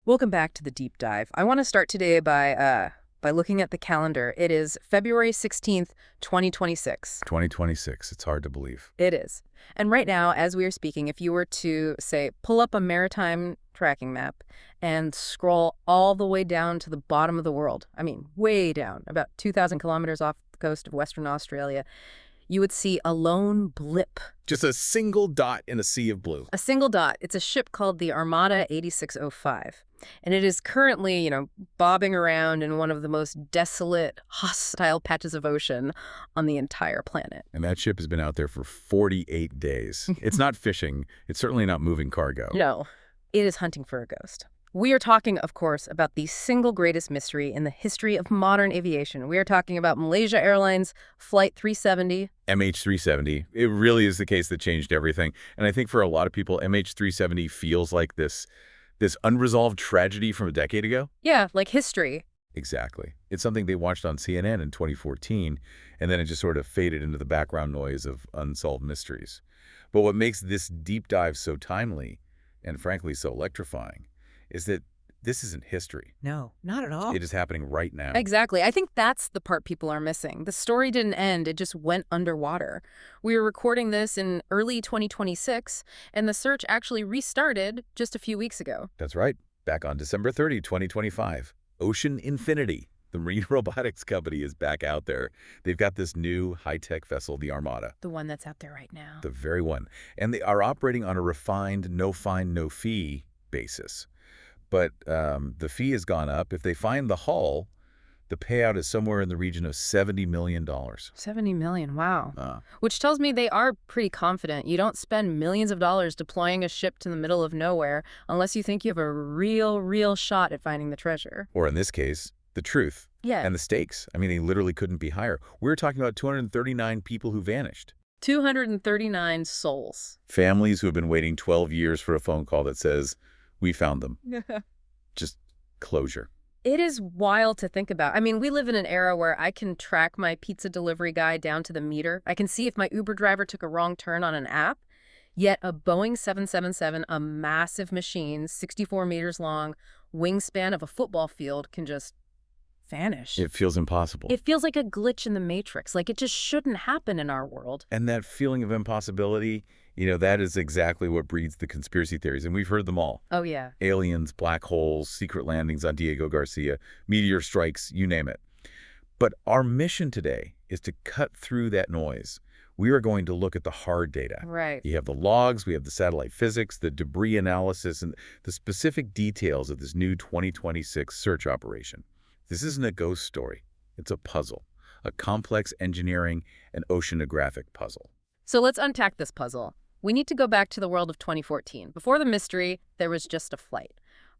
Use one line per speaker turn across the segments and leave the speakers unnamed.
Welcome back to the deep dive. I want to start today by looking at the calendar. It is February 16th, 2026.
2026. It's hard to believe.
It is. And right now, as we are speaking, if you were to, say, pull up a maritime tracking map and scroll all the way down to the bottom of the world, I mean, way down, about 2,000 kilometers off the coast of Western Australia, you would see a lone blip.
Just a single dot in a sea of blue.
A single dot. It's a ship called the Armada 8605. And it is currently, bobbing around in one of the most desolate, hostile patches of ocean on the entire planet.
And that ship has been out there for 48 days. It's not fishing. It's certainly not moving cargo.
No, it is hunting for a ghost. We are talking, of course, about the single greatest mystery in the history of modern aviation. We are talking about Malaysia Airlines Flight 370.
MH370. It really is the case that changed everything. And I think for a lot of people, MH370 feels like this unresolved tragedy from a decade ago.
Yeah, like history.
Exactly. It's something they watched on CNN in 2014, and then it just sort of faded into the background noise of unsolved mysteries. But what makes this deep dive so timely, and frankly so electrifying, is that this isn't history.
No, not at all.
It is happening right now.
Exactly. I think that's the part people are missing. The story didn't end. It just went underwater. We were recording this in early 2026, and the search actually restarted just a few weeks ago.
That's right. Back on December 30, 2025, Ocean Infinity, the marine robotics company, is back out there. They've got this new high-tech vessel, the Armada.
The one that's out there right now.
The very one. And they are operating on a refined no-find, no-fee basis. But the fee has gone up. If they find the hull, the payout is somewhere in the region of $70 million.
$70 million, wow. Which tells me they are pretty confident. You don't spend millions of dollars deploying a ship to the middle of nowhere unless you think you have a real shot at finding the treasure.
Or in this case, the truth.
Yeah.
And the stakes. I mean, they literally couldn't be higher. We're talking about 239 people who vanished.
239 souls.
Families who have been waiting 12 years for a phone call that says, "We found them." Just closure.
It is wild to think about. I mean, we live in an era where I can track my pizza delivery guy down to the meter. I can see if my Uber driver took a wrong turn on an app. Yet a Boeing 777, a massive machine, 64 meters long, wingspan of a football field, can just vanish.
It feels impossible.
It feels like a glitch in the Matrix, like it just shouldn't happen in our world.
And that feeling of impossibility, that is exactly what breeds the conspiracy theories. And we've heard them all.
Oh, yeah.
Aliens, black holes, secret landings on Diego Garcia, meteor strikes, you name it. But our mission today is to cut through that noise. We are going to look at the hard data.
Right.
You have the logs, we have the satellite physics, the debris analysis, and the specific details of this new 2026 search operation. This isn't a ghost story. It's a puzzle, a complex engineering and oceanographic puzzle.
So let's unpack this puzzle. We need to go back to the world of 2014. Before the mystery, there was just a flight.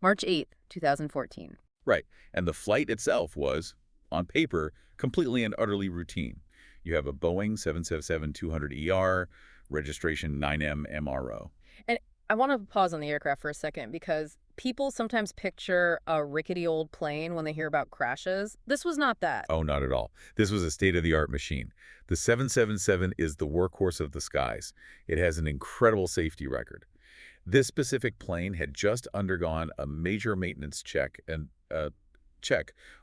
March 8th, 2014.
Right. And the flight itself was, on paper, completely and utterly routine. You have a Boeing 777-200ER, registration 9M-MRO.
And I want to pause on the aircraft for a second because people sometimes picture a rickety old plane when they hear about crashes. This was not that.
Oh, not at all. This was a state-of-the-art machine. The 777 is the workhorse of the skies. It has an incredible safety record. This specific plane had just undergone a major maintenance check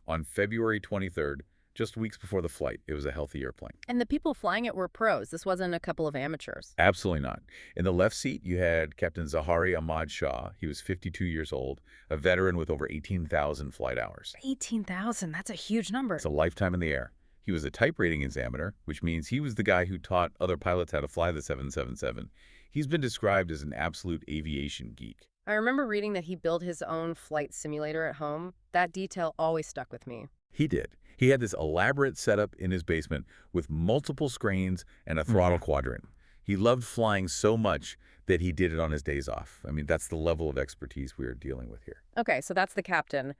on February 23rd, just weeks before the flight. It was a healthy airplane.
And the people flying it were pros. This wasn't a couple of amateurs.
Absolutely not. In the left seat, you had Captain Zahari Ahmad Shah. He was 52 years old, a veteran with over 18,000 flight hours.
18,000, that's a huge number.
It's a lifetime in the air. He was a type rating examiner, which means he was the guy who taught other pilots how to fly the 777. He's been described as an absolute aviation geek.
I remember reading that he built his own flight simulator at home. That detail always stuck with me.
He did. He had this elaborate setup in his basement with multiple screens and a throttle quadrant. He loved flying so much that he did it on his days off. I mean, that's the level of expertise we are dealing with here.
Okay, so that's the captain.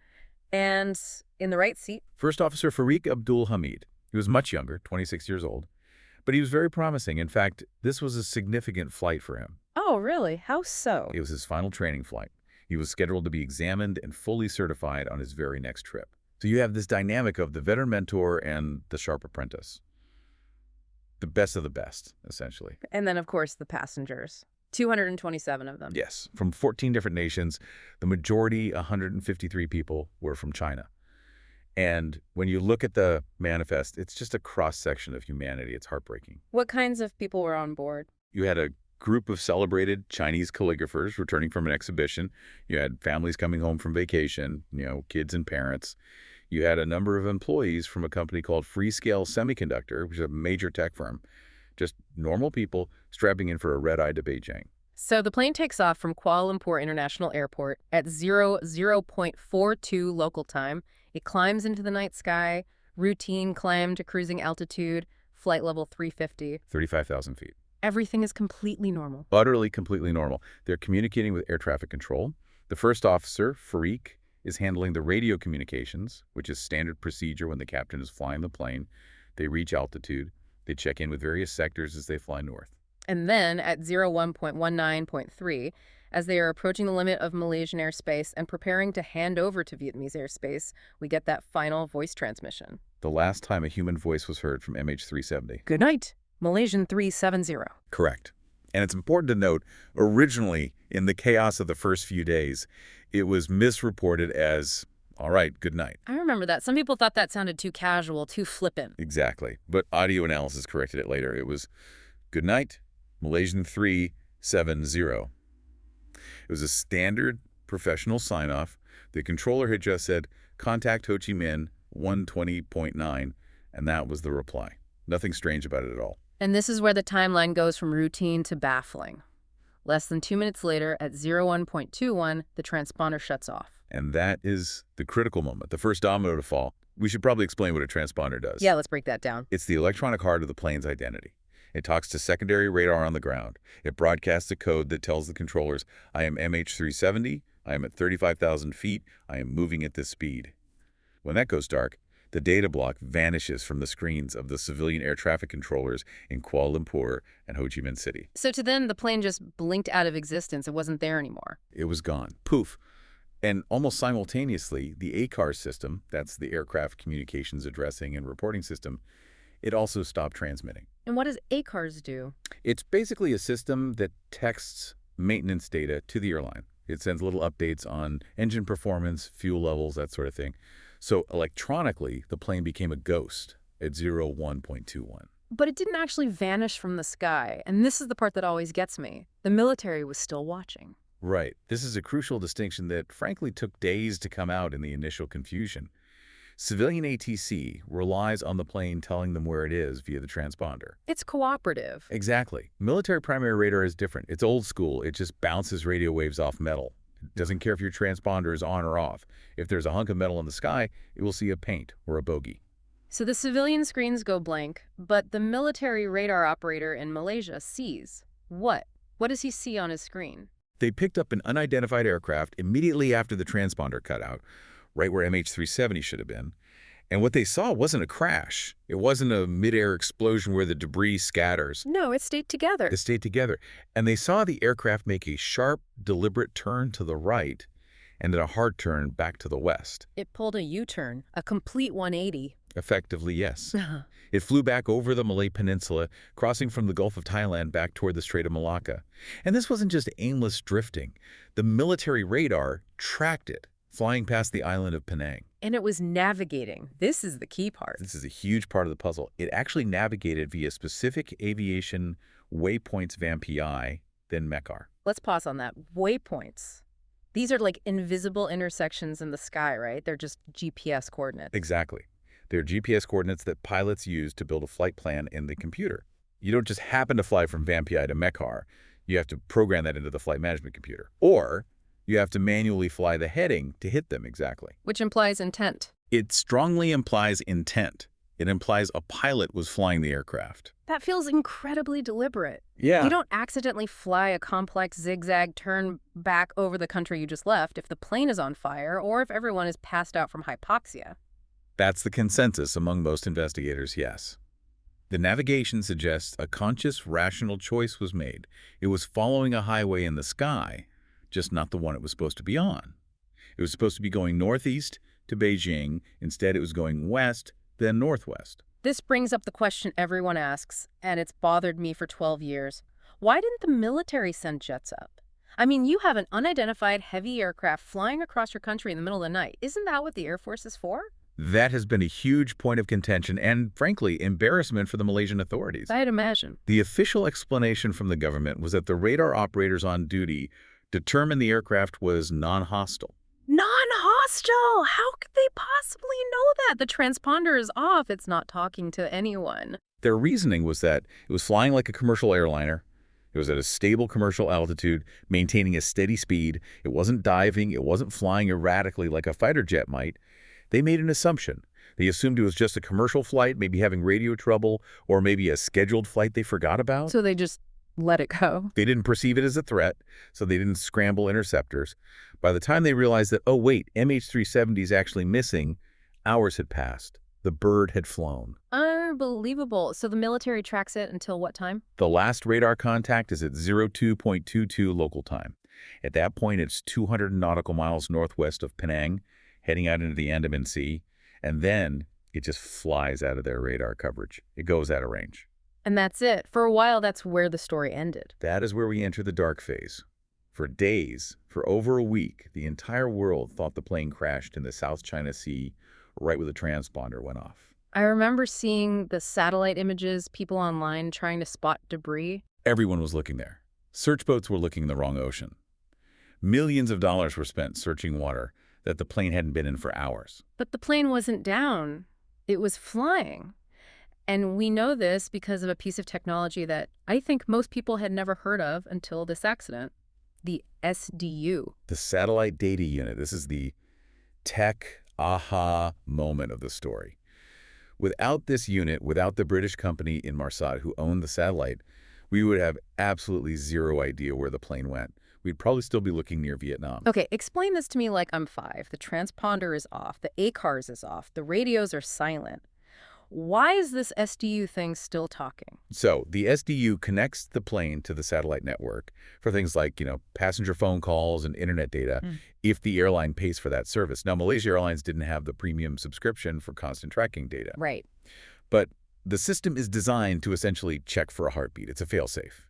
And in the right seat?
First Officer Farik Abdul Hamid. He was much younger, 26 years old, but he was very promising. In fact, this was a significant flight for him.
Oh, really? How so?
It was his final training flight. He was scheduled to be examined and fully certified on his very next trip. So you have this dynamic of the veteran mentor and the sharp apprentice. The best of the best, essentially.
And then, of course, the passengers. 227 of them.
Yes, from 14 different nations. The majority, 153 people, were from China. And when you look at the manifest, it's just a cross-section of humanity. It's heartbreaking.
What kinds of people were on board?
You had a group of celebrated Chinese calligraphers returning from an exhibition. You had families coming home from vacation, kids and parents. You had a number of employees from a company called Freescale Semiconductor, which is a major tech firm. Just normal people strapping in for a red-eye to Beijing.
So the plane takes off from Kuala Lumpur International Airport at 00:42 local time. It climbs into the night sky, routine climb to cruising altitude, flight level 350.
35,000 feet.
Everything is completely normal.
Utterly, completely normal. They're communicating with air traffic control. The first officer, Farik, is handling the radio communications, which is standard procedure when the captain is flying the plane. They reach altitude. They check in with various sectors as they fly north.
And then at 01.19.3, as they are approaching the limit of Malaysian airspace and preparing to hand over to Vietnamese airspace, we get that final voice transmission.
The last time a human voice was heard from MH370.
Good night, Malaysian 370.
Correct. And it's important to note, originally, in the chaos of the first few days, it was misreported as, all right, good night.
I remember that. Some people thought that sounded too casual, too flippant.
Exactly. But audio analysis corrected it later. It was, good night, Malaysian 370. It was a standard professional sign-off. The controller had just said, contact Ho Chi Minh 120.9, and that was the reply. Nothing strange about it at all.
And this is where the timeline goes from routine to baffling. Less than 2 minutes later, at 01.21, the transponder shuts off.
And that is the critical moment, the first domino to fall. We should probably explain what a transponder does.
Yeah, let's break that down.
It's the electronic heart of the plane's identity. It talks to secondary radar on the ground. It broadcasts a code that tells the controllers, I am MH370, I am at 35,000 feet, I am moving at this speed. When that goes dark, the data block vanishes from the screens of the civilian air traffic controllers in Kuala Lumpur and Ho Chi Minh City.
So to them, the plane just blinked out of existence. It wasn't there anymore.
It was gone. Poof. And almost simultaneously, the ACAR system, that's the Aircraft Communications Addressing and Reporting System, it also stopped transmitting.
And what does ACARS do?
It's basically a system that texts maintenance data to the airline. It sends little updates on engine performance, fuel levels, that sort of thing. So electronically, the plane became a ghost at 01.21.
But it didn't actually vanish from the sky. And this is the part that always gets me. The military was still watching.
Right. This is a crucial distinction that, frankly, took days to come out in the initial confusion. Civilian ATC relies on the plane telling them where it is via the transponder.
It's cooperative.
Exactly. Military primary radar is different. It's old school. It just bounces radio waves off metal. It doesn't care if your transponder is on or off. If there's a hunk of metal in the sky, it will see a paint or a bogey.
So the civilian screens go blank, but the military radar operator in Malaysia sees. What? What does he see on his screen?
They picked up an unidentified aircraft immediately after the transponder cut out, right where MH370 should have been. And what they saw wasn't a crash. It wasn't a mid-air explosion where the debris scatters.
No, it stayed together.
It stayed together. And they saw the aircraft make a sharp, deliberate turn to the right and then a hard turn back to the west.
It pulled a U-turn, a complete 180.
Effectively, yes. It flew back over the Malay Peninsula, crossing from the Gulf of Thailand back toward the Strait of Malacca. And this wasn't just aimless drifting. The military radar tracked it, flying past the island of Penang.
And it was navigating. This is the key part.
This is a huge part of the puzzle. It actually navigated via specific aviation waypoints VAMPI, then MECAR.
Let's pause on that. Waypoints. These are like invisible intersections in the sky, right? They're just GPS coordinates.
Exactly. They're GPS coordinates that pilots use to build a flight plan in the computer. You don't just happen to fly from VAMPI to MECAR. You have to program that into the flight management computer. Or you have to manually fly the heading to hit them exactly.
Which implies intent.
It strongly implies intent. It implies a pilot was flying the aircraft.
That feels incredibly deliberate.
Yeah.
You don't accidentally fly a complex zigzag turn back over the country you just left if the plane is on fire or if everyone is passed out from hypoxia.
That's the consensus among most investigators, yes. The navigation suggests a conscious, rational choice was made. It was following a highway in the sky, just not the one it was supposed to be on. It was supposed to be going northeast to Beijing. Instead, it was going west, then northwest.
This brings up the question everyone asks, and it's bothered me for 12 years. Why didn't the military send jets up? I mean, you have an unidentified heavy aircraft flying across your country in the middle of the night. Isn't that what the Air Force is for?
That has been a huge point of contention and, frankly, embarrassment for the Malaysian authorities.
I'd imagine.
The official explanation from the government was that the radar operators on duty determined the aircraft was non-hostile.
Non-hostile! How could they possibly know that? The transponder is off. It's not talking to anyone.
Their reasoning was that it was flying like a commercial airliner. It was at a stable commercial altitude, maintaining a steady speed. It wasn't diving. It wasn't flying erratically like a fighter jet might. They made an assumption. They assumed it was just a commercial flight, maybe having radio trouble, or maybe a scheduled flight they forgot about.
So they just let it go.
They didn't perceive it as a threat, so they didn't scramble interceptors. By the time they realized that, oh wait, MH370 is actually missing, hours had passed. The bird had flown.
Unbelievable. So the military tracks it until what time?
The last radar contact is at 02.22 local time. At that point, it's 200 nautical miles northwest of Penang, heading out into the Andaman Sea, and then it just flies out of their radar coverage. It goes out of range.
And that's it. For a while, that's where the story ended.
That is where we enter the dark phase. For days, for over a week, the entire world thought the plane crashed in the South China Sea right where the transponder went off.
I remember seeing the satellite images, people online trying to spot debris.
Everyone was looking there. Search boats were looking in the wrong ocean. Millions of dollars were spent searching water that the plane hadn't been in for hours.
But the plane wasn't down. It was flying. And we know this because of a piece of technology that I think most people had never heard of until this accident. The SDU.
The Satellite Data Unit. This is the tech aha moment of the story. Without this unit, without the British company Inmarsat who owned the satellite, we would have absolutely zero idea where the plane went. We'd probably still be looking near Vietnam.
Okay, explain this to me like I'm 5. The transponder is off. The ACARS is off. The radios are silent. Why is this SDU thing still talking?
So the SDU connects the plane to the satellite network for things like, passenger phone calls and internet data if the airline pays for that service. Now, Malaysia Airlines didn't have the premium subscription for constant tracking data.
Right.
But the system is designed to essentially check for a heartbeat. It's a failsafe.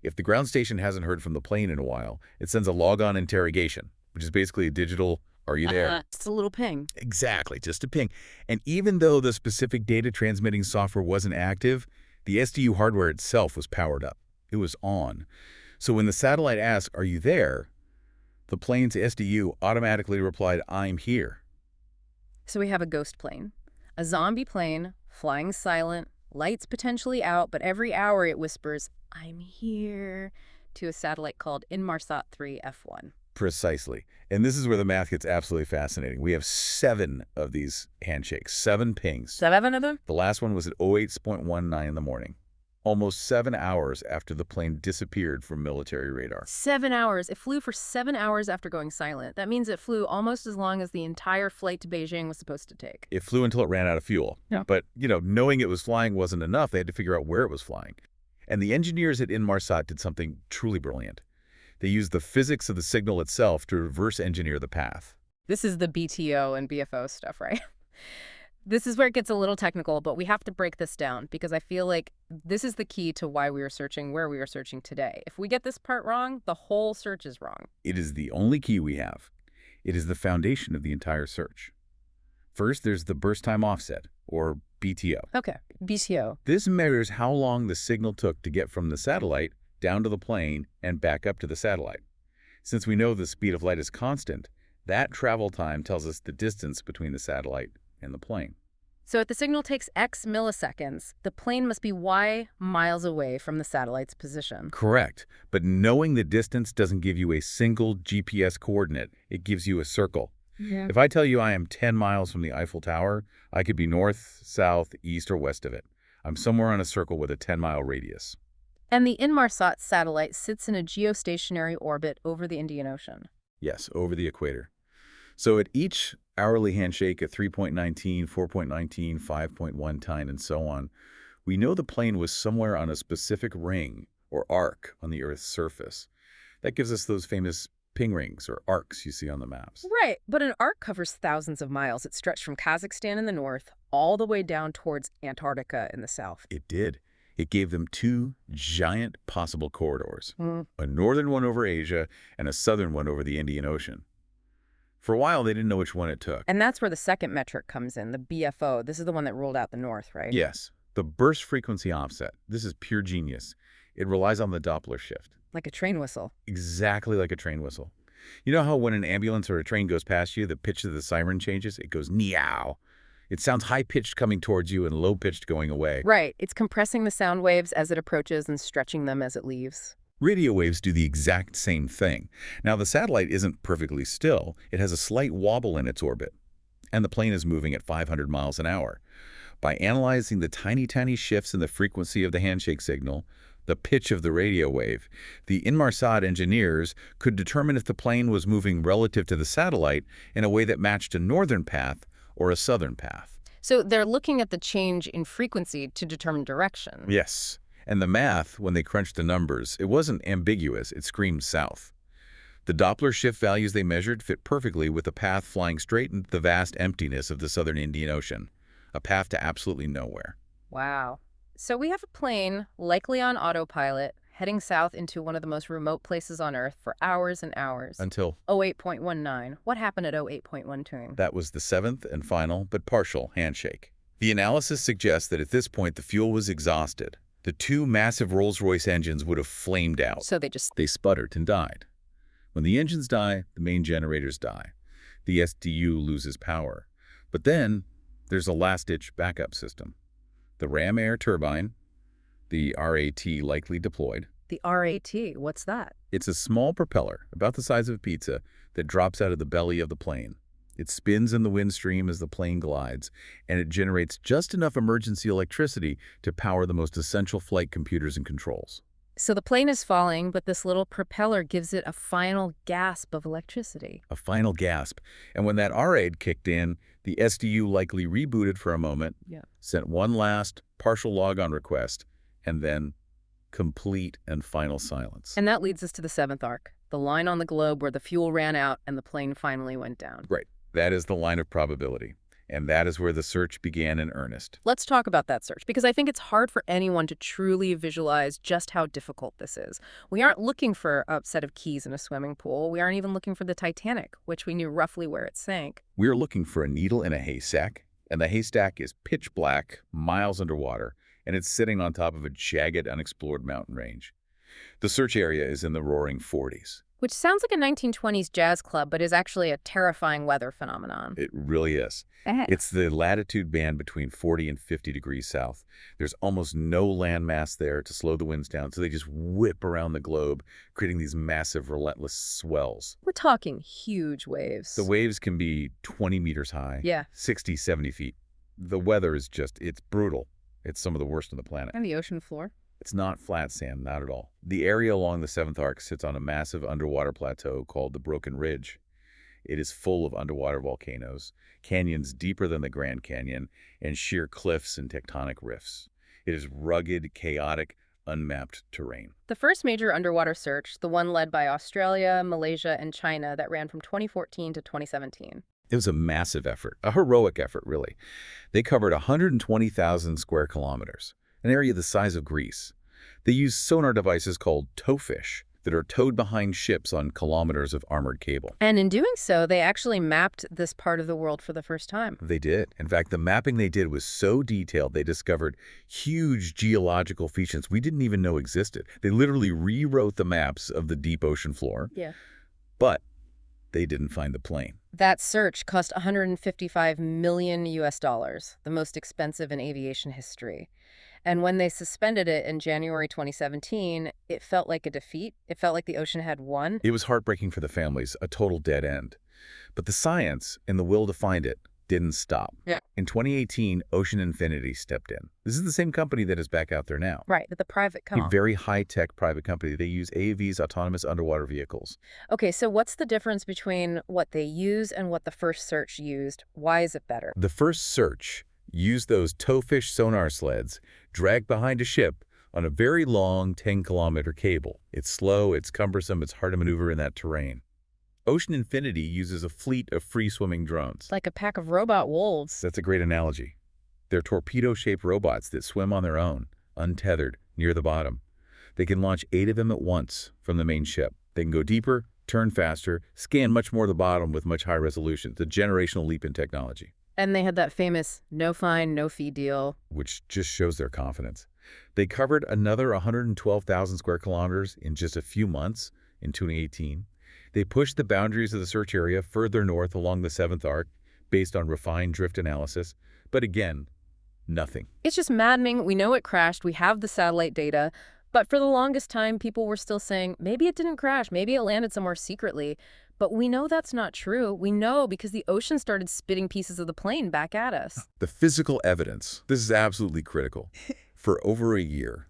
If the ground station hasn't heard from the plane in a while, it sends a log-on interrogation, which is basically a digital, "Are you there?"
It's a little ping.
Exactly, just a ping. And even though the specific data transmitting software wasn't active, the SDU hardware itself was powered up. It was on. So when the satellite asked, "Are you there?" the plane's SDU automatically replied, "I'm here."
So we have a ghost plane, a zombie plane, flying silent, lights potentially out, but every hour it whispers, "I'm here," to a satellite called Inmarsat 3 F1.
Precisely. And this is where the math gets absolutely fascinating. We have 7 of these handshakes, 7 pings.
7 of them?
The last one was at 08.19 in the morning, almost 7 hours after the plane disappeared from military radar.
7 hours. It flew for 7 hours after going silent. That means it flew almost as long as the entire flight to Beijing was supposed to take.
It flew until it ran out of fuel.
Yeah.
But, knowing it was flying wasn't enough. They had to figure out where it was flying. And the engineers at Inmarsat did something truly brilliant. They used the physics of the signal itself to reverse engineer the path.
This is the BTO and BFO stuff, right? This is where it gets a little technical, but we have to break this down because I feel like this is the key to why we are searching where we are searching today. If we get this part wrong, the whole search is wrong.
It is the only key we have. It is the foundation of the entire search. First, there's the burst time offset, or BTO.
Okay, BTO.
This measures how long the signal took to get from the satellite down to the plane and back up to the satellite. Since we know the speed of light is constant, that travel time tells us the distance between the satellite and the plane.
So if the signal takes X milliseconds, the plane must be Y miles away from the satellite's position.
Correct. But knowing the distance doesn't give you a single GPS coordinate. It gives you a circle.
Yeah.
If I tell you I am 10 miles from the Eiffel Tower, I could be north, south, east, or west of it. I'm somewhere on a circle with a 10-mile radius.
And the Inmarsat satellite sits in a geostationary orbit over the Indian Ocean.
Yes, over the equator. So at each hourly handshake at 3.19, 4.19, 5.19, and so on, we know the plane was somewhere on a specific ring or arc on the Earth's surface. That gives us those famous ping rings or arcs you see on the maps.
Right, but an arc covers thousands of miles. It stretched from Kazakhstan in the north all the way down towards Antarctica in the south.
It did. It gave them two giant possible corridors,
Mm.
a northern one over Asia and a southern one over the Indian Ocean. For a while, they didn't know which one it took.
And that's where the second metric comes in, the BFO. This is the one that ruled out the north, right?
Yes, the burst frequency offset. This is pure genius. It relies on the Doppler shift.
Like a train whistle.
Exactly like a train whistle. You know how when an ambulance or a train goes past you, the pitch of the siren changes? It goes meow. It sounds high-pitched coming towards you and low-pitched going away.
Right. It's compressing the sound waves as it approaches and stretching them as it leaves.
Radio waves do the exact same thing. Now, the satellite isn't perfectly still. It has a slight wobble in its orbit, and the plane is moving at 500 miles an hour. By analyzing the tiny, tiny shifts in the frequency of the handshake signal, the pitch of the radio wave, the Inmarsat engineers could determine if the plane was moving relative to the satellite in a way that matched a northern path or a southern path.
So they're looking at the change in frequency to determine direction.
Yes. And the math, when they crunched the numbers, it wasn't ambiguous. It screamed south. The Doppler shift values they measured fit perfectly with the path flying straight into the vast emptiness of the southern Indian Ocean, a path to absolutely nowhere.
Wow. So we have a plane, likely on autopilot, heading south into one of the most remote places on Earth for hours and hours.
Until
08.19. What happened at 08.12?
that was the seventh and final, but partial, handshake. The analysis suggests that at this point the fuel was exhausted. The two massive Rolls-Royce engines would have flamed out.
So
They sputtered and died. When the engines die, the main generators die. The SDU loses power. But then there's a last-ditch backup system. The ram air turbine, the RAT likely deployed.
the RAT, what's that?
It's a small propeller, about the size of a pizza, that drops out of the belly of the plane. It spins in the wind stream as the plane glides, and it generates just enough emergency electricity to power the most essential flight computers and controls.
So the plane is falling, but this little propeller gives it a final gasp of electricity.
A final gasp. And when that RAID kicked in, the SDU likely rebooted for a moment, sent one last partial logon request, and then complete and final silence.
And that leads us to the seventh arc, the line on the globe where the fuel ran out and the plane finally went down.
Right. That is the line of probability. And that is where the search began in earnest.
Let's talk about that search, because I think it's hard for anyone to truly visualize just how difficult this is. We aren't looking for a set of keys in a swimming pool. We aren't even looking for the Titanic, which we knew roughly where it sank.
We are looking for a needle in a haystack, and the haystack is pitch black, miles underwater, and it's sitting on top of a jagged, unexplored mountain range. The search area is in the roaring 40s.
Which sounds like a 1920s jazz club, but is actually a terrifying weather phenomenon.
It really is. It's the latitude band between 40 and 50 degrees south. There's almost no land mass there to slow the winds down, so they just whip around the globe, creating these massive, relentless swells.
We're talking huge waves.
The waves can be 20 meters high, 60, 70 feet. The weather is it's brutal. It's some of the worst on the planet.
And the ocean floor?
It's not flat, Sam, not at all. The area along the seventh arc sits on a massive underwater plateau called the Broken Ridge. It is full of underwater volcanoes, canyons deeper than the Grand Canyon, and sheer cliffs and tectonic rifts. It is rugged, chaotic, unmapped terrain.
The first major underwater search, the one led by Australia, Malaysia, and China that ran from 2014 to 2017.
It was a massive effort, a heroic effort, really. They covered 120,000 square kilometers, an area the size of Greece. They used sonar devices called towfish that are towed behind ships on kilometers of armored cable.
And in doing so, they actually mapped this part of the world for the first time.
They did. In fact, the mapping they did was so detailed, they discovered huge geological features we didn't even know existed. They literally rewrote the maps of the deep ocean floor. But they didn't find the plane.
That search cost $155 million, the most expensive in aviation history. And when they suspended it in January 2017, it felt like a defeat. It felt like the ocean had won.
It was heartbreaking for the families, a total dead end. But the science and the will to find it didn't stop. In 2018, Ocean Infinity stepped in. This is the same company that is back out there now.
Right, the private company.
A very high-tech private company. They use AAV's autonomous underwater vehicles.
Okay, so what's the difference between what they use and what the first search used? Why is it better?
The first search used those towfish sonar sleds dragged behind a ship on a very long 10-kilometer cable. It's slow, it's cumbersome, it's hard to maneuver in that terrain. Ocean Infinity uses a fleet of free-swimming drones.
Like a pack of robot wolves.
That's a great analogy. They're torpedo-shaped robots that swim on their own, untethered, near the bottom. They can launch 8 of them at once from the main ship. They can go deeper, turn faster, scan much more of the bottom with much higher resolution. It's a generational leap in technology.
And they had that famous no fine, no fee deal.
Which just shows their confidence. They covered another 112,000 square kilometers in just a few months in 2018. They pushed the boundaries of the search area further north along the 7th arc based on refined drift analysis. But again, nothing.
It's just maddening. We know it crashed. We have the satellite data. But for the longest time, people were still saying, maybe it didn't crash. Maybe it landed somewhere secretly. But we know that's not true. We know because the ocean started spitting pieces of the plane back at us.
The physical evidence. This is absolutely critical. For over a year,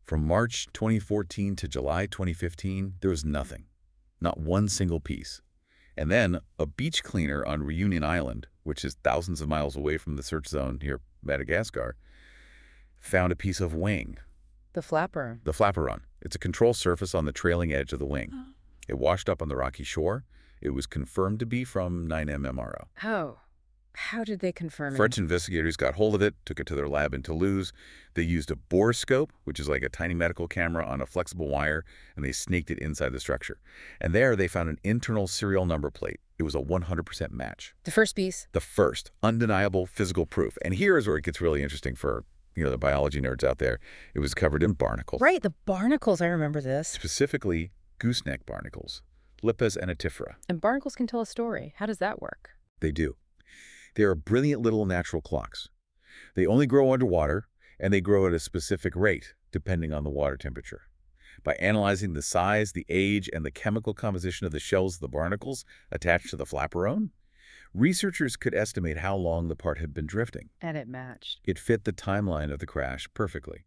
from March 2014 to July 2015, there was nothing. Not one single piece. And then a beach cleaner on Reunion Island, which is thousands of miles away from the search zone near Madagascar, found a piece of wing.
The flapper.
The flaperon. It's a control surface on the trailing edge of the wing. It washed up on the rocky shore. It was confirmed to be from 9M MRO.
Oh, how did they confirm it?
French investigators got hold of it, took it to their lab in Toulouse. They used a borescope, which is like a tiny medical camera on a flexible wire, and they snaked it inside the structure. And there they found an internal serial number plate. It was a 100% match.
The first piece?
The first, undeniable physical proof. And here is where it gets really interesting for the biology nerds out there. It was covered in barnacles.
Right, the barnacles, I remember this.
Specifically, gooseneck barnacles, Lippes anatifera.
And barnacles can tell a story. How does that work?
They do. They are brilliant little natural clocks. They only grow underwater, and they grow at a specific rate, depending on the water temperature. By analyzing the size, the age, and the chemical composition of the shells of the barnacles attached to the flaperon, researchers could estimate how long the part had been drifting.
And it matched.
It fit the timeline of the crash perfectly.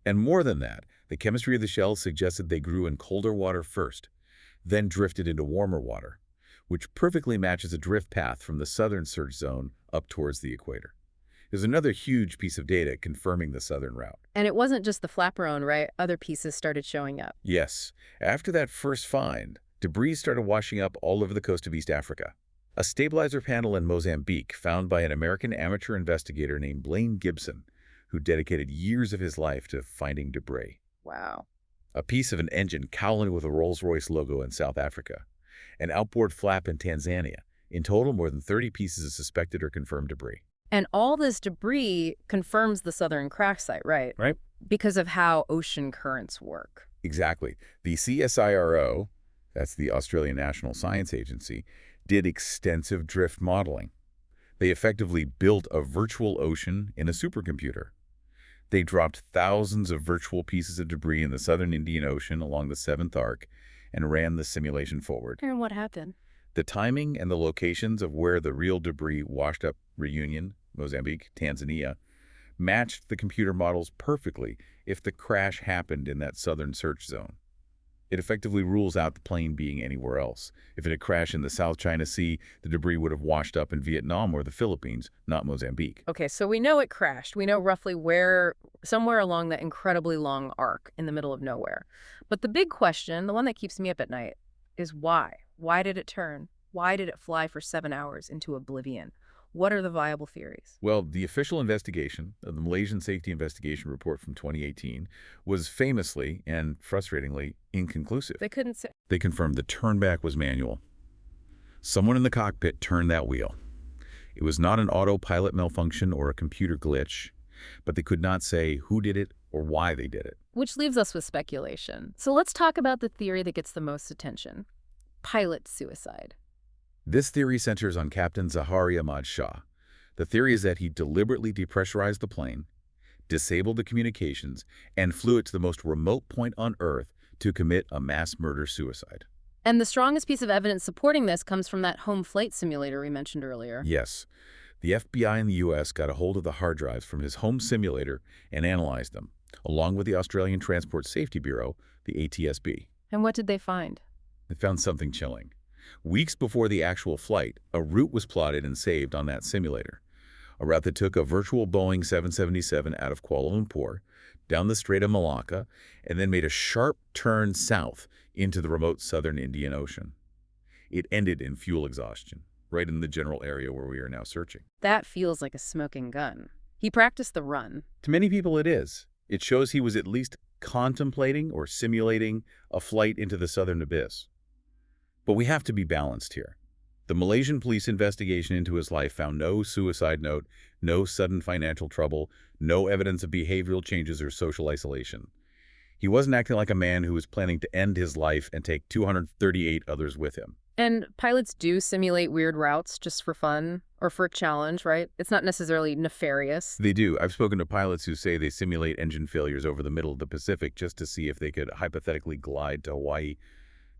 And more than that, the chemistry of the shells suggested they grew in colder water first, then drifted into warmer water, which perfectly matches a drift path from the southern search zone up towards the equator. There's another huge piece of data confirming the southern route.
And it wasn't just the flaperon, right? Other pieces started showing up.
Yes. After that first find, debris started washing up all over the coast of East Africa. A stabilizer panel in Mozambique found by an American amateur investigator named Blaine Gibson, who dedicated years of his life to finding debris.
Wow.
A piece of an engine cowling with a Rolls-Royce logo in South Africa. An outboard flap in Tanzania. In total, more than 30 pieces of suspected or confirmed debris.
And all this debris confirms the southern crash site, right?
Right.
Because of how ocean currents work.
Exactly. The CSIRO, that's the Australian National Science Agency, did extensive drift modeling. They effectively built a virtual ocean in a supercomputer. They dropped thousands of virtual pieces of debris in the southern Indian Ocean along the 7th arc and ran the simulation forward.
And what happened?
The timing and the locations of where the real debris washed up Reunion, Mozambique, Tanzania, matched the computer models perfectly if the crash happened in that southern search zone. It effectively rules out the plane being anywhere else. If it had crashed in the South China Sea, the debris would have washed up in Vietnam or the Philippines, not Mozambique.
Okay, so we know it crashed. We know roughly where, somewhere along that incredibly long arc in the middle of nowhere. But the big question, the one that keeps me up at night, is why? Why did it turn? Why did it fly for 7 hours into oblivion? What are the viable theories?
Well, the official investigation, the Malaysian Safety Investigation Report from 2018, was famously and frustratingly inconclusive.
They couldn't say.
They confirmed the turnback was manual. Someone in the cockpit turned that wheel. It was not an autopilot malfunction or a computer glitch, but they could not say who did it or why they did it.
Which leaves us with speculation. So let's talk about the theory that gets the most attention. Pilot suicide.
This theory centers on Captain Zahari Ahmad Shah. The theory is that he deliberately depressurized the plane, disabled the communications, and flew it to the most remote point on Earth to commit a mass murder-suicide.
And the strongest piece of evidence supporting this comes from that home flight simulator we mentioned earlier.
Yes. The FBI in the U.S. got a hold of the hard drives from his home simulator and analyzed them, along with the Australian Transport Safety Bureau, the ATSB.
And what did they find?
They found something chilling. Weeks before the actual flight, a route was plotted and saved on that simulator. A route that took a virtual Boeing 777 out of Kuala Lumpur, down the Strait of Malacca, and then made a sharp turn south into the remote southern Indian Ocean. It ended in fuel exhaustion, right in the general area where we are now searching.
That feels like a smoking gun. He practiced the run.
To many people it is. It shows he was at least contemplating or simulating a flight into the southern abyss. But we have to be balanced here. The Malaysian police investigation into his life found no suicide note, no sudden financial trouble, no evidence of behavioral changes or social isolation. He wasn't acting like a man who was planning to end his life and take 238 others with him.
And pilots do simulate weird routes just for fun or for a challenge, right? It's not necessarily nefarious.
They do. I've spoken to pilots who say they simulate engine failures over the middle of the Pacific just to see if they could hypothetically glide to Hawaii.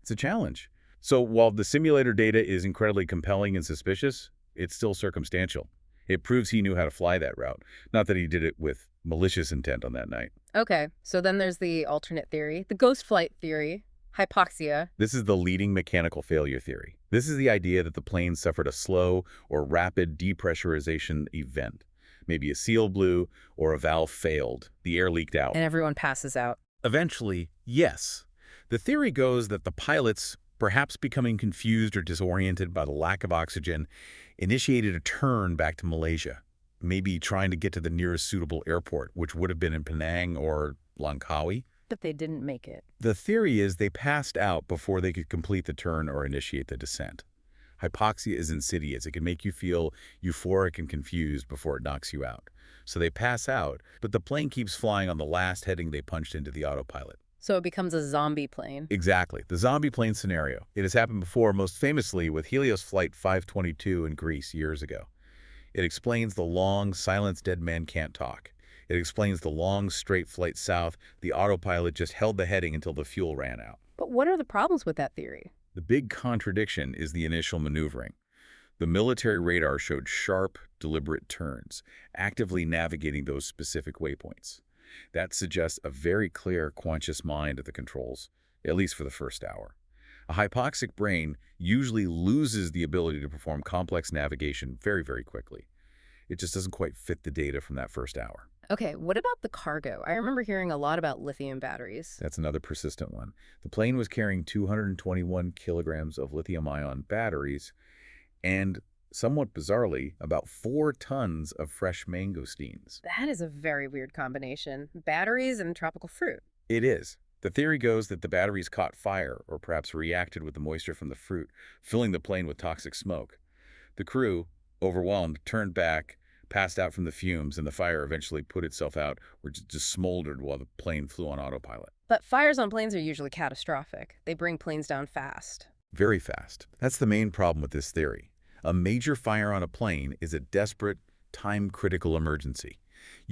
It's a challenge. So while the simulator data is incredibly compelling and suspicious, it's still circumstantial. It proves he knew how to fly that route, not that he did it with malicious intent on that night.
Okay, so then there's the alternate theory, the ghost flight theory, hypoxia.
This is the leading mechanical failure theory. This is the idea that the plane suffered a slow or rapid depressurization event. Maybe a seal blew or a valve failed. The air leaked out.
And everyone passes out.
Eventually, yes. The theory goes that the pilots, perhaps becoming confused or disoriented by the lack of oxygen, initiated a turn back to Malaysia, maybe trying to get to the nearest suitable airport, which would have been in Penang or Langkawi.
But they didn't make it.
The theory is they passed out before they could complete the turn or initiate the descent. Hypoxia is insidious. It can make you feel euphoric and confused before it knocks you out. So they pass out, but the plane keeps flying on the last heading they punched into the autopilot.
So it becomes a zombie plane.
Exactly. The zombie plane scenario. It has happened before, most famously with Helios Flight 522 in Greece years ago. It explains the long, silenced dead man can't talk. It explains the long, straight flight south. The autopilot just held the heading until the fuel ran out.
But what are the problems with that theory?
The big contradiction is the initial maneuvering. The military radar showed sharp, deliberate turns, actively navigating those specific waypoints. That suggests a very clear, conscious mind at the controls, at least for the first hour. A hypoxic brain usually loses the ability to perform complex navigation very, very quickly. It just doesn't quite fit the data from that first hour.
Okay, what about the cargo? I remember hearing a lot about lithium batteries.
That's another persistent one. The plane was carrying 221 kilograms of lithium-ion batteries and, somewhat bizarrely, about 4 tons of fresh mangosteens.
That is a very weird combination. Batteries and tropical fruit.
It is. The theory goes that the batteries caught fire or perhaps reacted with the moisture from the fruit, filling the plane with toxic smoke. The crew, overwhelmed, turned back, passed out from the fumes, and the fire eventually put itself out or just smoldered while the plane flew on autopilot.
But fires on planes are usually catastrophic. They bring planes down fast.
Very fast. That's the main problem with this theory. A major fire on a plane is a desperate, time-critical emergency.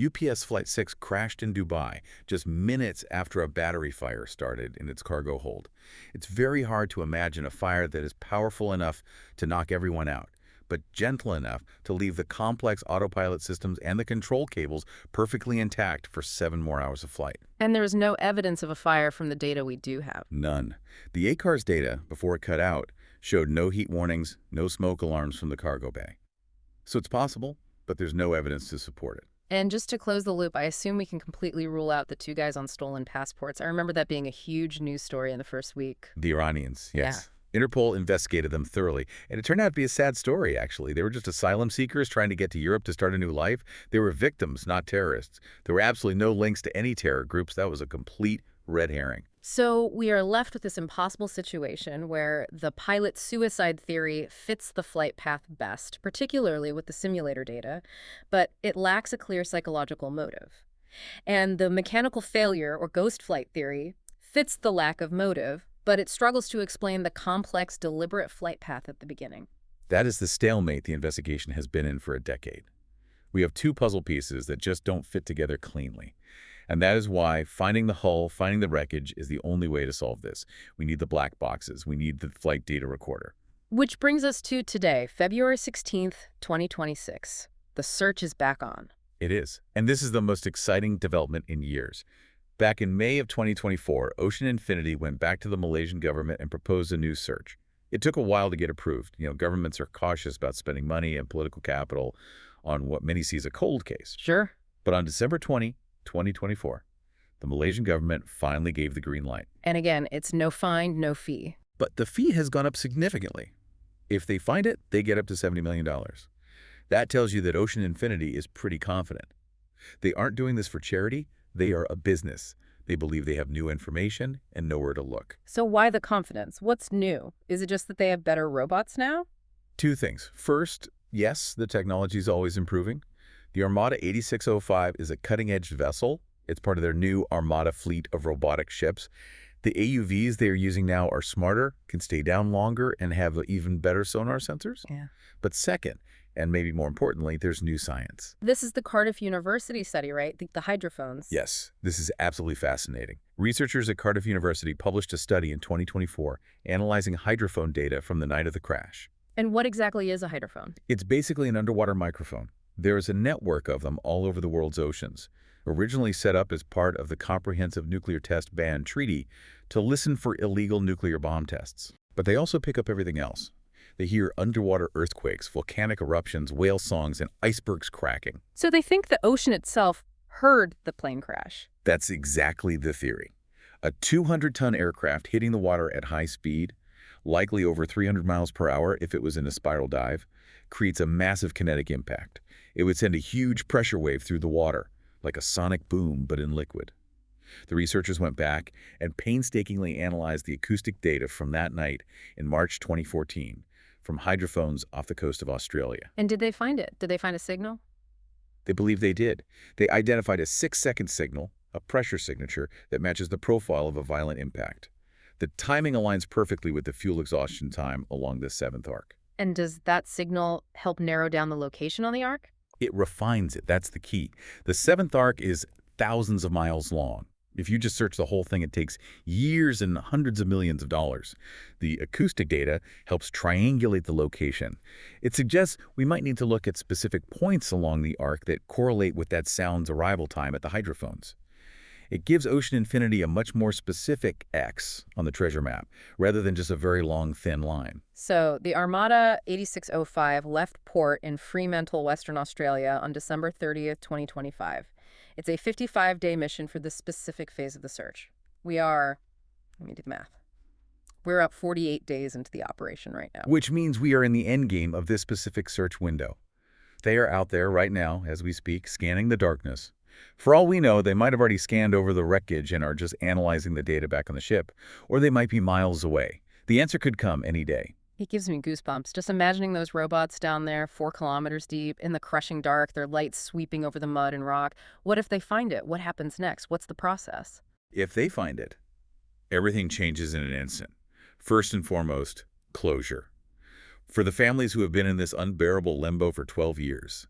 UPS Flight 6 crashed in Dubai just minutes after a battery fire started in its cargo hold. It's very hard to imagine a fire that is powerful enough to knock everyone out, but gentle enough to leave the complex autopilot systems and the control cables perfectly intact for 7 more hours of flight.
And there is no evidence of a fire from the data we do have.
None. The ACARS data, before it cut out, showed no heat warnings, no smoke alarms from the cargo bay. So it's possible, but there's no evidence to support it.
And just to close the loop, I assume we can completely rule out the 2 guys on stolen passports. I remember that being a huge news story in the first week.
The Iranians, yes. Interpol investigated them thoroughly, and it turned out to be a sad story, actually. They were just asylum seekers trying to get to Europe to start a new life. They were victims, not terrorists. There were absolutely no links to any terror groups. That was a complete red herring.
So we are left with this impossible situation where the pilot suicide theory fits the flight path best, particularly with the simulator data, but it lacks a clear psychological motive. And the mechanical failure or ghost flight theory fits the lack of motive, but it struggles to explain the complex, deliberate flight path at the beginning.
That is the stalemate the investigation has been in for a decade. We have 2 puzzle pieces that just don't fit together cleanly. And that is why finding the hull, finding the wreckage is the only way to solve this. We need the black boxes. We need the flight data recorder.
Which brings us to today, February 16th, 2026. The search is back on.
It is. And this is the most exciting development in years. Back in May of 2024, Ocean Infinity went back to the Malaysian government and proposed a new search. It took a while to get approved. Governments are cautious about spending money and political capital on what many see as a cold case.
Sure.
But on December 20, 2024, the Malaysian government finally gave the green light.
And again, it's no fine, no fee.
But the fee has gone up significantly. If they find it, they get up to $70 million. That tells you that Ocean Infinity is pretty confident. They aren't doing this for charity. They are a business. They believe they have new information and know where to look.
So why the confidence? What's new? Is it just that they have better robots now?
Two things. First, yes, the technology is always improving. The Armada 8605 is a cutting-edge vessel. It's part of their new Armada fleet of robotic ships. The AUVs they are using now are smarter, can stay down longer, and have even better sonar sensors.
Yeah.
But second, and maybe more importantly, there's new science.
This is the Cardiff University study, right? The hydrophones.
Yes, this is absolutely fascinating. Researchers at Cardiff University published a study in 2024 analyzing hydrophone data from the night of the crash.
And what exactly is a hydrophone?
It's basically an underwater microphone. There is a network of them all over the world's oceans, originally set up as part of the Comprehensive Nuclear Test Ban Treaty to listen for illegal nuclear bomb tests. But they also pick up everything else. They hear underwater earthquakes, volcanic eruptions, whale songs, and icebergs cracking.
So they think the ocean itself heard the plane crash.
That's exactly the theory. A 200-ton aircraft hitting the water at high speed, likely over 300 miles per hour if it was in a spiral dive, creates a massive kinetic impact. It would send a huge pressure wave through the water, like a sonic boom but in liquid. The researchers went back and painstakingly analyzed the acoustic data from that night in March 2014 from hydrophones off the coast of Australia.
And did they find it? Did they find a signal?
They believe they did. They identified a 6-second signal, a pressure signature, that matches the profile of a violent impact. The timing aligns perfectly with the fuel exhaustion time along the 7th arc.
And does that signal help narrow down the location on the arc?
It refines it. That's the key. The 7th arc is thousands of miles long. If you just search the whole thing, it takes years and hundreds of millions of dollars. The acoustic data helps triangulate the location. It suggests we might need to look at specific points along the arc that correlate with that sound's arrival time at the hydrophones. It gives ocean infinity a much more specific X on the treasure map, rather than just a very long, thin line.
So the Armada 8605 left port in Fremantle, Western Australia on December 30th, 2025. It's a 55-day mission for this specific phase of the search. Let me do the math. We're up 48 days into the operation right now.
Which means we are in the end game of this specific search window. They are out there right now, as we speak, scanning the darkness. For all we know, they might have already scanned over the wreckage and are just analyzing the data back on the ship, or they might be miles away. The answer could come any day.
It gives me goosebumps just imagining those robots down there 4 kilometers deep in the crushing dark, their lights sweeping over the mud and rock. What if they find it? What happens next? What's the process?
If they find it, everything changes in an instant. First and foremost, closure. For the families who have been in this unbearable limbo for 12 years,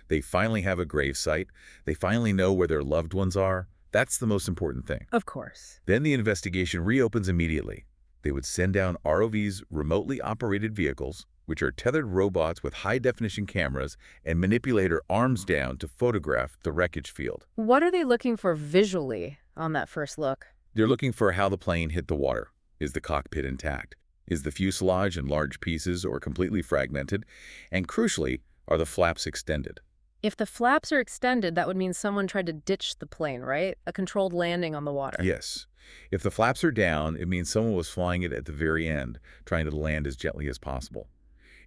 they finally have a gravesite. They finally know where their loved ones are. That's the most important thing.
Of course.
Then the investigation reopens immediately. They would send down ROVs, remotely operated vehicles, which are tethered robots with high-definition cameras, and manipulate their arms down to photograph the wreckage field.
What are they looking for visually on that first look?
They're looking for how the plane hit the water. Is the cockpit intact? Is the fuselage in large pieces or completely fragmented? And crucially, are the flaps extended?
If the flaps are extended, that would mean someone tried to ditch the plane, right? A controlled landing on the water.
Yes. If the flaps are down, it means someone was flying it at the very end, trying to land as gently as possible.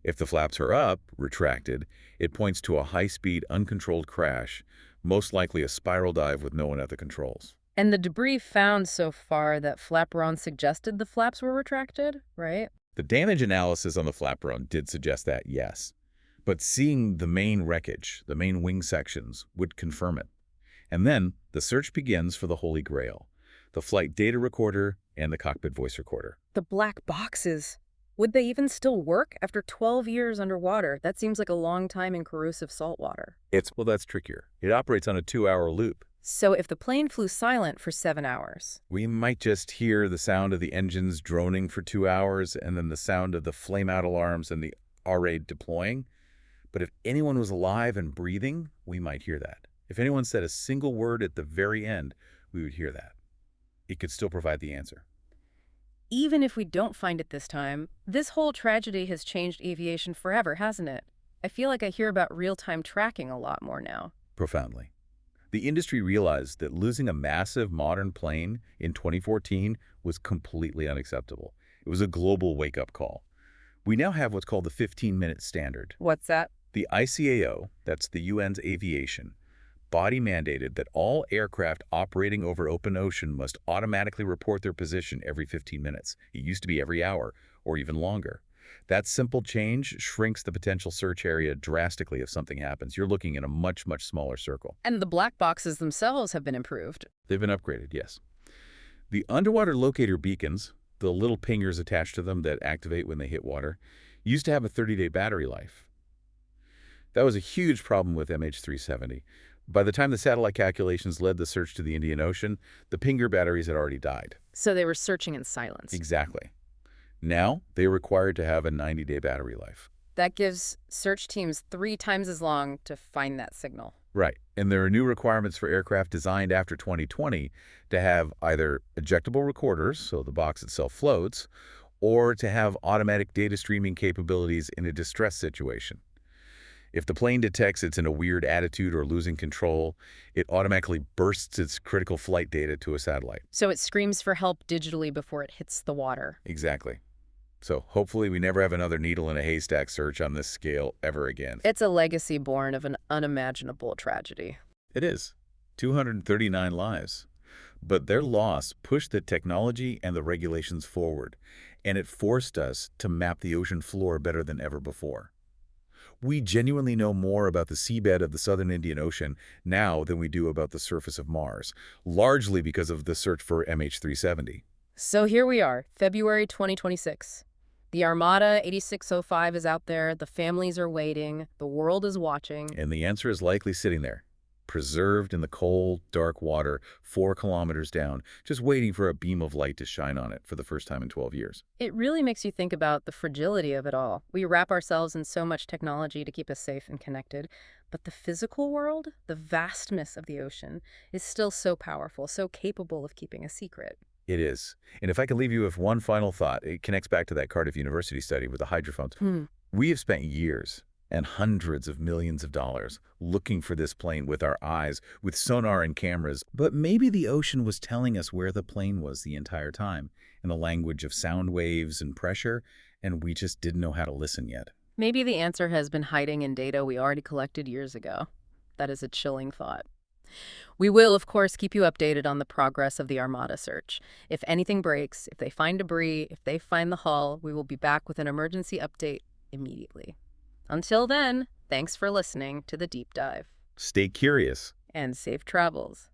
If the flaps are up, retracted, it points to a high-speed, uncontrolled crash, most likely a spiral dive with no one at the controls.
And the debris found so far that flaperon suggested the flaps were retracted, right?
The damage analysis on the flaperon did suggest that, yes. But seeing the main wreckage, the main wing sections, would confirm it. And then the search begins for the Holy Grail, the flight data recorder and the cockpit voice recorder.
The black boxes. Would they even still work after 12 years underwater? That seems like a long time in corrosive salt water.
Well, that's trickier. It operates on a 2-hour loop.
So if the plane flew silent for 7 hours,
we might just hear the sound of the engines droning for 2 hours and then the sound of the flame-out alarms and the R-raid deploying. But if anyone was alive and breathing, we might hear that. If anyone said a single word at the very end, we would hear that. It could still provide the answer.
Even if we don't find it this time, this whole tragedy has changed aviation forever, hasn't it? I feel like I hear about real-time tracking a lot more now.
Profoundly. The industry realized that losing a massive modern plane in 2014 was completely unacceptable. It was a global wake-up call. We now have what's called the 15-minute standard.
What's that?
The ICAO, that's the UN's aviation, body mandated that all aircraft operating over open ocean must automatically report their position every 15 minutes. It used to be every hour or even longer. That simple change shrinks the potential search area drastically if something happens. You're looking at a much, much smaller circle.
And the black boxes themselves have been improved.
They've been upgraded, yes. The underwater locator beacons, the little pingers attached to them that activate when they hit water, used to have a 30-day battery life. That was a huge problem with MH370. By the time the satellite calculations led the search to the Indian Ocean, the pinger batteries had already died.
So they were searching in silence.
Exactly. Now, they are required to have a 90-day battery life.
That gives search teams 3 times as long to find that signal.
Right. And there are new requirements for aircraft designed after 2020 to have either ejectable recorders, so the box itself floats, or to have automatic data streaming capabilities in a distress situation. If the plane detects it's in a weird attitude or losing control, it automatically bursts its critical flight data to a satellite.
So it screams for help digitally before it hits the water.
Exactly. So hopefully we never have another needle in a haystack search on this scale ever again.
It's a legacy born of an unimaginable tragedy.
It is. 239 lives. But their loss pushed the technology and the regulations forward, and it forced us to map the ocean floor better than ever before. We genuinely know more about the seabed of the southern Indian Ocean now than we do about the surface of Mars, largely because of the search for MH370.
So here we are, February 2026. The Armada 8605 is out there, the families are waiting, the world is watching.
And the answer is likely sitting there, preserved in the cold, dark water 4 kilometers down, just waiting for a beam of light to shine on it for the first time in 12 years.
It really makes you think about the fragility of it all. We wrap ourselves in so much technology to keep us safe and connected, but the physical world, the vastness of the ocean, is still so powerful, so capable of keeping a secret.
It is. And if I could leave you with one final thought, it connects back to that Cardiff University study with the hydrophones. We have spent years and hundreds of millions of dollars looking for this plane with our eyes, with sonar and cameras. But maybe the ocean was telling us where the plane was the entire time, in the language of sound waves and pressure, and we just didn't know how to listen yet.
Maybe the answer has been hiding in data we already collected years ago. That is a chilling thought. We will, of course, keep you updated on the progress of the Armada search. If anything breaks, if they find debris, if they find the hull, we will be back with an emergency update immediately. Until then, thanks for listening to The Deep Dive.
Stay curious.
And safe travels.